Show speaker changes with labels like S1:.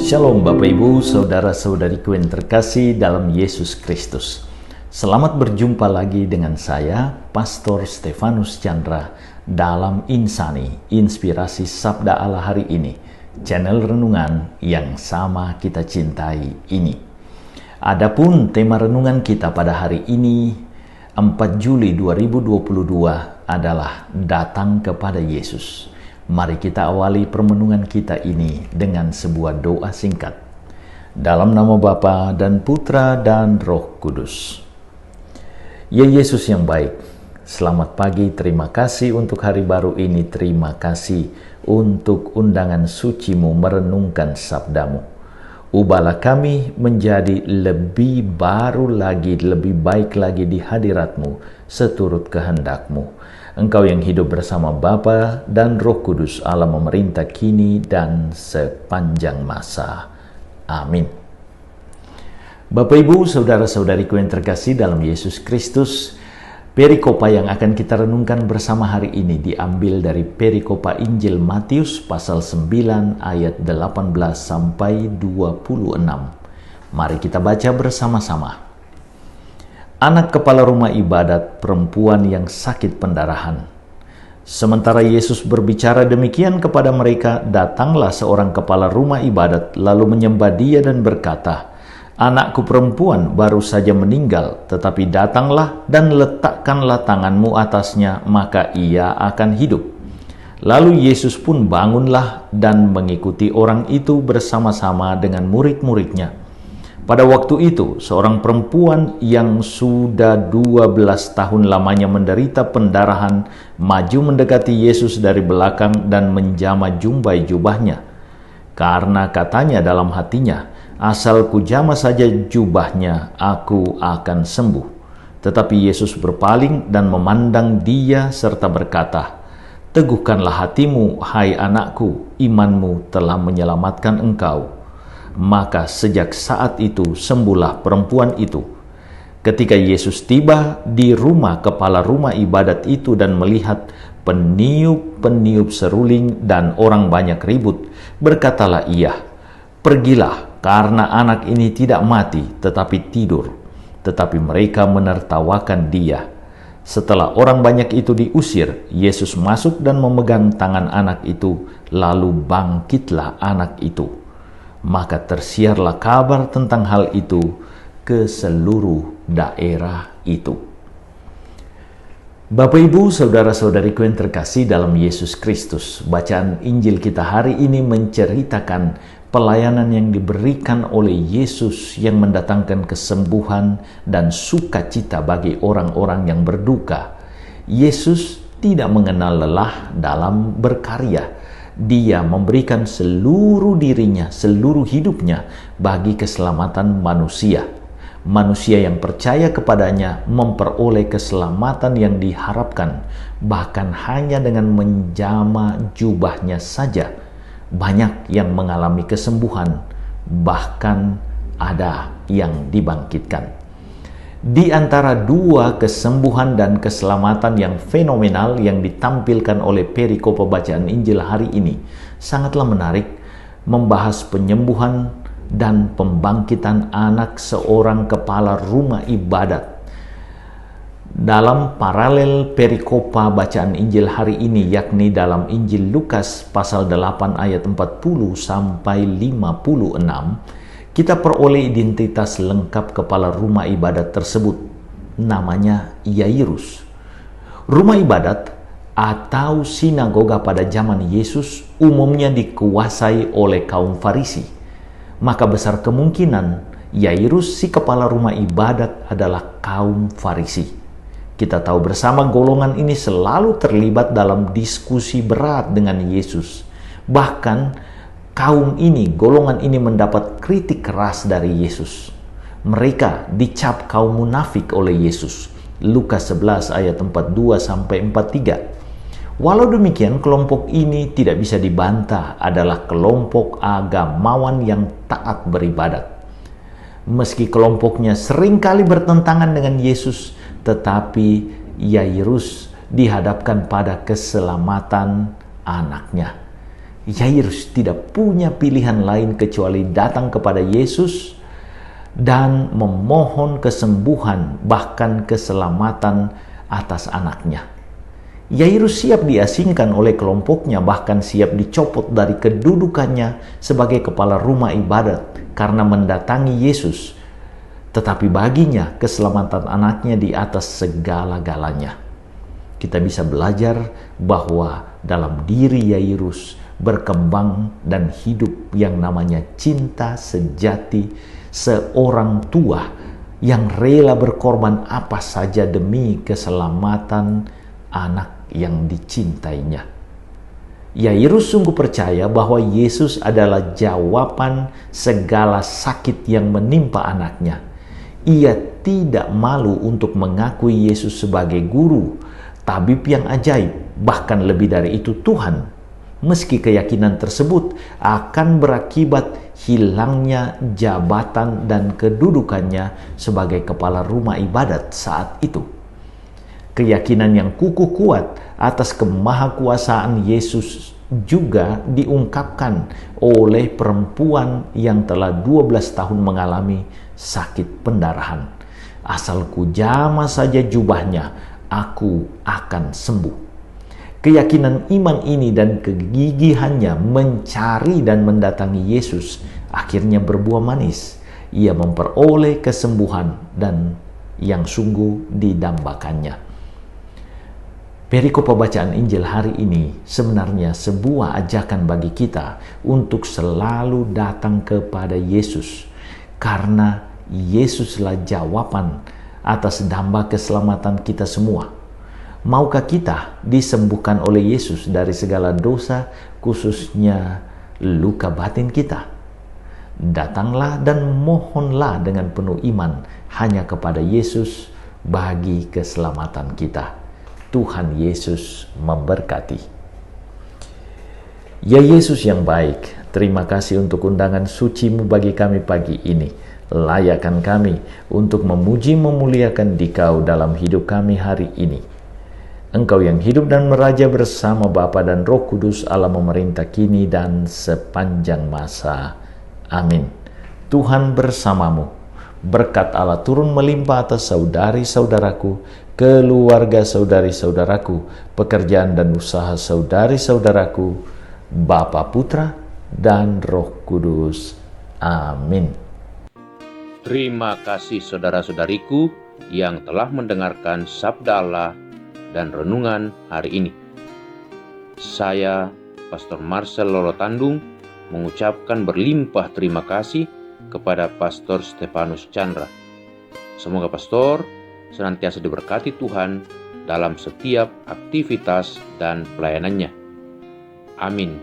S1: Shalom Bapak Ibu, Saudara-saudariku yang terkasih dalam Yesus Kristus. Selamat berjumpa lagi dengan saya, Pastor Stefanus Chandra, dalam Insani, Inspirasi Sabda Allah Hari Ini, channel renungan yang sama kita cintai ini. Adapun tema renungan kita pada hari ini, 4 Juli 2022 adalah Datang kepada Yesus. Mari kita awali permenungan kita ini dengan sebuah doa singkat. Dalam nama Bapa dan Putra dan Roh Kudus. Ya Yesus yang baik, selamat pagi, terima kasih untuk hari baru ini, terima kasih untuk undangan suci-Mu merenungkan sabda-Mu. Ubahlah kami menjadi lebih baru lagi, lebih baik lagi di hadirat-Mu, seturut kehendak-Mu. Engkau yang hidup bersama Bapa dan Roh Kudus, Allah memerintah kini dan sepanjang masa. Amin. Bapak Ibu, saudara-saudariku yang terkasih dalam Yesus Kristus, perikopa yang akan kita renungkan bersama hari ini diambil dari perikopa Injil Matius pasal 9 ayat 18 sampai 26. Mari kita baca bersama-sama. Anak kepala rumah ibadat perempuan yang sakit pendarahan. Sementara Yesus berbicara demikian kepada mereka, datanglah seorang kepala rumah ibadat lalu menyembah dia dan berkata, "Anakku perempuan baru saja meninggal, tetapi datanglah dan letakkanlah tanganmu atasnya, maka ia akan hidup." Lalu Yesus pun bangunlah dan mengikuti orang itu bersama-sama dengan murid-muridnya. Pada waktu itu, seorang perempuan yang sudah 12 tahun lamanya menderita pendarahan maju mendekati Yesus dari belakang dan menjamah jumbai jubahnya. Karena katanya dalam hatinya, "Asal kujamah saja jubahnya, aku akan sembuh." Tetapi Yesus berpaling dan memandang dia serta berkata, "Teguhkanlah hatimu, hai anakku, imanmu telah menyelamatkan engkau." Maka sejak saat itu sembuhlah perempuan itu. Ketika Yesus tiba di rumah kepala rumah ibadat itu dan melihat peniup-peniup seruling dan orang banyak ribut, berkatalah ia, "Pergilah, karena anak ini tidak mati tetapi tidur." Tetapi mereka menertawakan dia. Setelah orang banyak itu diusir, Yesus masuk dan memegang tangan anak itu, lalu bangkitlah anak itu. Maka tersiarlah kabar tentang hal itu ke seluruh daerah itu. Bapak Ibu, saudara-saudariku yang terkasih dalam Yesus Kristus, bacaan Injil kita hari ini menceritakan pelayanan yang diberikan oleh Yesus yang mendatangkan kesembuhan dan sukacita bagi orang-orang yang berduka. Yesus tidak mengenal lelah dalam berkarya. Dia memberikan seluruh dirinya, seluruh hidupnya bagi keselamatan manusia. Manusia yang percaya kepadanya memperoleh keselamatan yang diharapkan, bahkan hanya dengan menjamah jubahnya saja. Banyak yang mengalami kesembuhan, bahkan ada yang dibangkitkan. Di antara dua kesembuhan dan keselamatan yang fenomenal yang ditampilkan oleh perikopa bacaan Injil hari ini, sangatlah menarik membahas penyembuhan dan pembangkitan anak seorang kepala rumah ibadat. Dalam paralel perikopa bacaan Injil hari ini, yakni dalam Injil Lukas pasal 8 ayat 40 sampai 56, kita peroleh identitas lengkap kepala rumah ibadat tersebut. Namanya Yairus. Rumah ibadat atau sinagoga pada zaman Yesus umumnya dikuasai oleh kaum Farisi. Maka besar kemungkinan Yairus, si kepala rumah ibadat, adalah kaum Farisi. Kita tahu bersama golongan ini selalu terlibat dalam diskusi berat dengan Yesus. Bahkan kaum ini, golongan ini mendapat kritik keras dari Yesus. Mereka dicap kaum munafik oleh Yesus. Lukas 11 ayat 42 sampai 43. Walau demikian, kelompok ini tidak bisa dibantah adalah kelompok agamawan yang taat beribadat. Meski kelompoknya seringkali bertentangan dengan Yesus, tetapi Yairus dihadapkan pada keselamatan anaknya. Yairus tidak punya pilihan lain kecuali datang kepada Yesus dan memohon kesembuhan, bahkan keselamatan atas anaknya. Yairus siap diasingkan oleh kelompoknya, bahkan siap dicopot dari kedudukannya sebagai kepala rumah ibadat karena mendatangi Yesus. Tetapi baginya keselamatan anaknya di atas segala-galanya. Kita bisa belajar bahwa dalam diri Yairus berkembang dan hidup yang namanya cinta sejati seorang tua yang rela berkorban apa saja demi keselamatan anak yang dicintainya. Yairus sungguh percaya bahwa Yesus adalah jawaban segala sakit yang menimpa anaknya. Ia tidak malu untuk mengakui Yesus sebagai guru, tabib yang ajaib, bahkan lebih dari itu Tuhan. Meski keyakinan tersebut akan berakibat hilangnya jabatan dan kedudukannya sebagai kepala rumah ibadat saat itu. Keyakinan yang kukuh kuat atas kemahakuasaan Yesus juga diungkapkan oleh perempuan yang telah 12 tahun mengalami sakit pendarahan. Asal kujama saja jubahnya, aku akan sembuh. Keyakinan iman ini dan kegigihannya mencari dan mendatangi Yesus akhirnya berbuah manis. Ia memperoleh kesembuhan dan yang sungguh didambakannya. Perikop pembacaan Injil hari ini sebenarnya sebuah ajakan bagi kita untuk selalu datang kepada Yesus, karena Yesuslah jawaban atas damba keselamatan kita semua. Maukah kita disembuhkan oleh Yesus dari segala dosa, khususnya luka batin kita? Datanglah dan mohonlah dengan penuh iman hanya kepada Yesus bagi keselamatan kita. Tuhan Yesus memberkati. Ya Yesus yang baik, terima kasih untuk undangan suci-Mu bagi kami pagi ini. Layakkan kami untuk memuji memuliakan Dikau dalam hidup kami hari ini. Engkau yang hidup dan meraja bersama Bapa dan Roh Kudus, Allah memerintah kini dan sepanjang masa. Amin. Tuhan bersamamu. Berkat Allah turun melimpah atas saudari-saudaraku, keluarga saudari-saudaraku, pekerjaan dan usaha saudari-saudaraku, Bapa, Putra, dan Roh Kudus. Amin.
S2: Terima kasih saudara-saudariku yang telah mendengarkan Sabda Allah dan renungan hari ini. Saya, Pastor Marcel Lolotandung, mengucapkan berlimpah terima kasih kepada Pastor Stefanus Chandra. Semoga Pastor senantiasa diberkati Tuhan dalam setiap aktivitas dan pelayanannya. Amin.